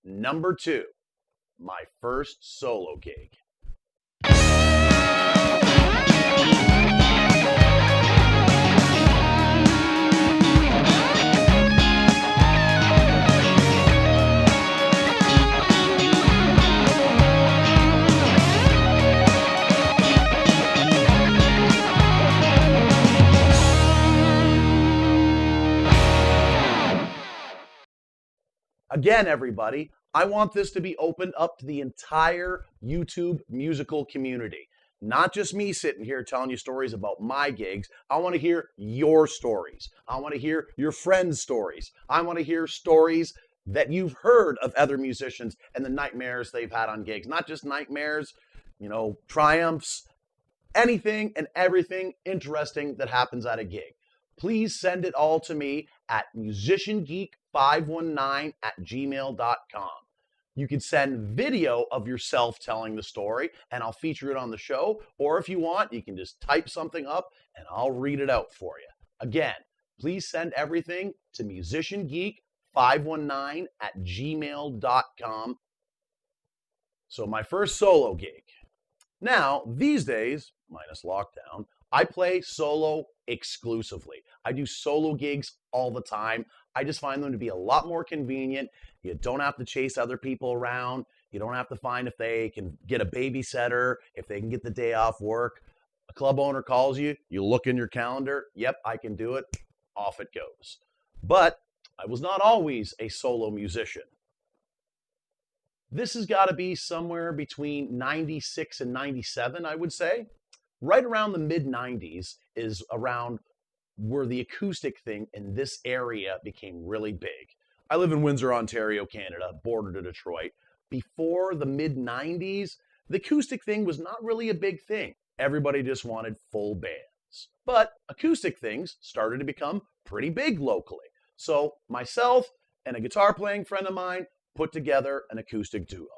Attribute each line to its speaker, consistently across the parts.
Speaker 1: Number 2, my first solo gig. Again, everybody, I want this to be opened up to the entire YouTube musical community. Not just me sitting here telling you stories about my gigs. I want to hear your stories. I want to hear your friends' stories. I want to hear stories that you've heard of other musicians and the nightmares they've had on gigs. Not just nightmares, triumphs, anything and everything interesting that happens at a gig. Please send it all to me at musiciangeek519@gmail.com. You can send video of yourself telling the story and I'll feature it on the show. Or if you want, you can just type something up and I'll read it out for you. Again, please send everything to musiciangeek519@gmail.com. So my first solo gig. Now, these days, minus lockdown, I play solo exclusively. I do solo gigs all the time. I just find them to be a lot more convenient. You don't have to chase other people around. You don't have to find if they can get a babysitter, if they can get the day off work. A club owner calls you, you look in your calendar, yep, I can do it, off it goes. But I was not always a solo musician. This has got to be somewhere between 96 and 97, I would say. Right around the mid-90s is around where the acoustic thing in this area became really big. I live in Windsor, Ontario, Canada, border to Detroit. Before the mid-90s, the acoustic thing was not really a big thing. Everybody just wanted full bands. But acoustic things started to become pretty big locally. So myself and a guitar playing friend of mine put together an acoustic duo.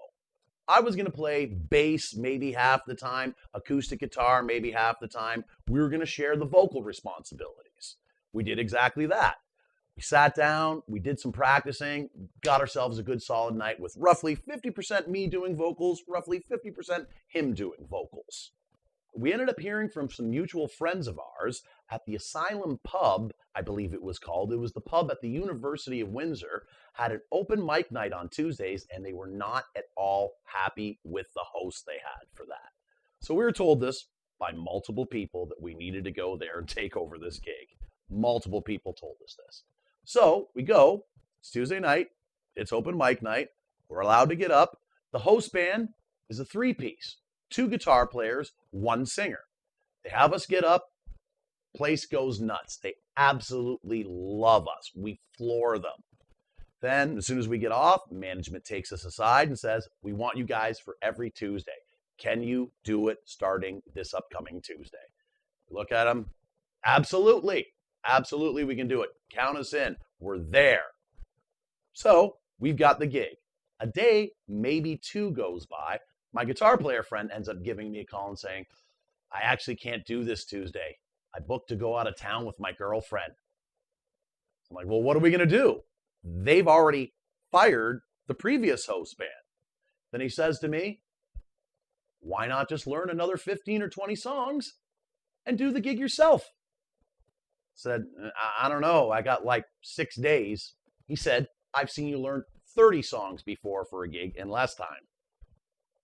Speaker 1: I was going to play bass maybe half the time, acoustic guitar maybe half the time. We were going to share the vocal responsibilities. We did exactly that. We sat down, we did some practicing, got ourselves a good solid night with roughly 50% me doing vocals, roughly 50% him doing vocals. We ended up hearing from some mutual friends of ours at the Asylum Pub, I believe it was called. It was the pub at the University of Windsor, had an open mic night on Tuesdays, and they were not at all happy with the host they had for that. So we were told this by multiple people that we needed to go there and take over this gig. Multiple people told us this. So we go, it's Tuesday night, it's open mic night, we're allowed to get up. The host band is a 3-piece. 2 guitar players, 1 singer. They have us get up. Place goes nuts. They absolutely love us. We floor them. Then, as soon as we get off, management takes us aside and says, we want you guys for every Tuesday. Can you do it starting this upcoming Tuesday? Look at them. Absolutely. Absolutely, we can do it. Count us in. We're there. So, we've got the gig. A day, maybe 2 goes by. My guitar player friend ends up giving me a call and saying, I actually can't do this Tuesday. I booked to go out of town with my girlfriend. I'm like, well, what are we going to do? They've already fired the previous host band. Then he says to me, why not just learn another 15 or 20 songs and do the gig yourself? I said, I don't know. I got like 6 days. He said, I've seen you learn 30 songs before for a gig in less time.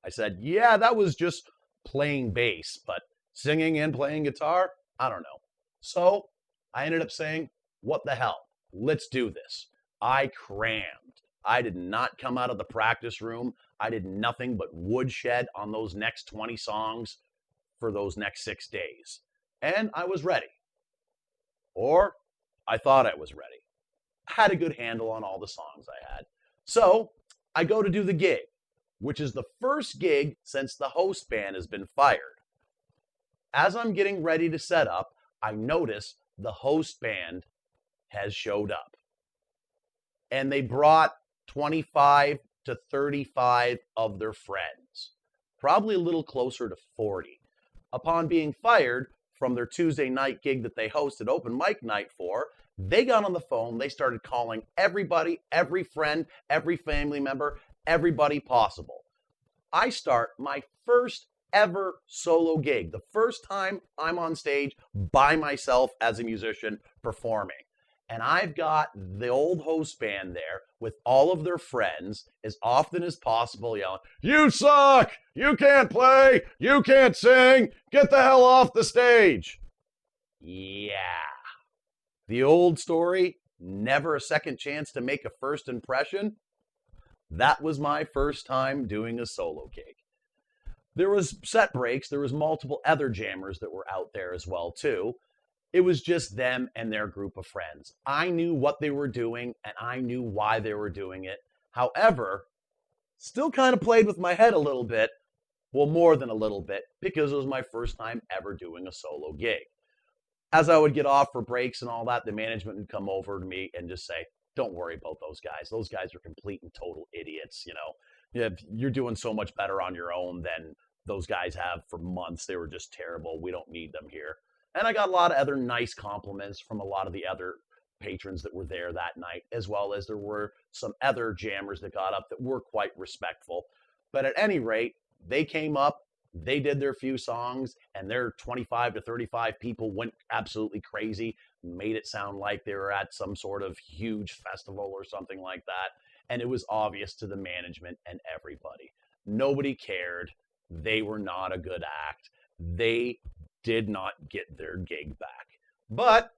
Speaker 1: I said, yeah, that was just playing bass, but singing and playing guitar, I don't know. So I ended up saying, what the hell? Let's do this. I crammed. I did not come out of the practice room. I did nothing but woodshed on those next 20 songs for those next 6 days. And I was ready. Or I thought I was ready. I had a good handle on all the songs I had. So I go to do the gig, which is the first gig since the host band has been fired. As I'm getting ready to set up, I notice the host band has showed up. And they brought 25 to 35 of their friends, probably a little closer to 40. Upon being fired from their Tuesday night gig that they hosted open mic night for, they got on the phone, they started calling everybody, every friend, every family member, everybody possible. I start my first ever solo gig, the first time I'm on stage by myself as a musician performing. And I've got the old host band there with all of their friends as often as possible yelling, "You suck! You can't play! You can't sing! Get the hell off the stage!" Yeah. The old story, never a second chance to make a first impression. That was my first time doing a solo gig. There was set breaks, there was multiple other jammers that were out there as well too. It was just them and their group of friends. I knew what they were doing and I knew why they were doing it. However, still kind of played with my head a little bit, well, more than a little bit, because it was my first time ever doing a solo gig. As I would get off for breaks and all that, the management would come over to me and just say, "Don't worry about those guys. Those guys are complete and total idiots. You're doing so much better on your own than those guys have for months. They were just terrible. We don't need them here." And I got a lot of other nice compliments from a lot of the other patrons that were there that night, as well as there were some other jammers that got up that were quite respectful. But at any rate, they came up, they did their few songs, and their 25 to 35 people went absolutely crazy, made it sound like they were at some sort of huge festival or something like that. And it was obvious to the management and everybody. Nobody cared. They were not a good act. They did not get their gig back. But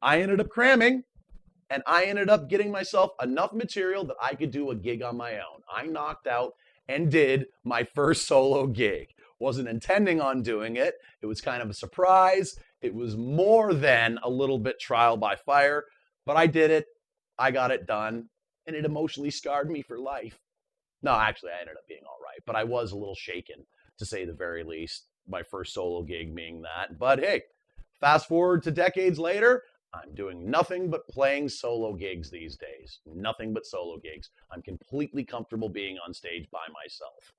Speaker 1: I ended up cramming, and I ended up getting myself enough material that I could do a gig on my own. I knocked out and did my first solo gig. Wasn't intending on doing it. It was kind of a surprise. It was more than a little bit trial by fire, but I did it. I got it done, and it emotionally scarred me for life. No, actually, I ended up being all right, but I was a little shaken, to say the very least, my first solo gig being that. But hey, fast forward to decades later, I'm doing nothing but playing solo gigs these days. Nothing but solo gigs. I'm completely comfortable being on stage by myself.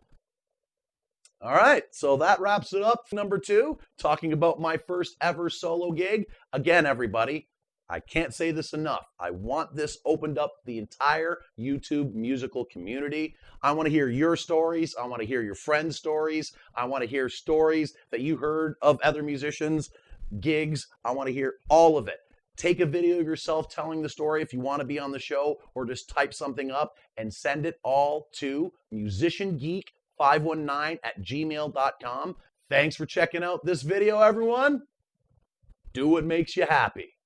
Speaker 1: All right, so that wraps it up. Number 2, talking about my first ever solo gig. Again, everybody, I can't say this enough. I want this opened up the entire YouTube musical community. I want to hear your stories. I want to hear your friends' stories. I want to hear stories that you heard of other musicians, gigs. I want to hear all of it. Take a video of yourself telling the story if you want to be on the show, or just type something up and send it all to musiciangeek519@gmail.com. Thanks for checking out this video, everyone. Do what makes you happy.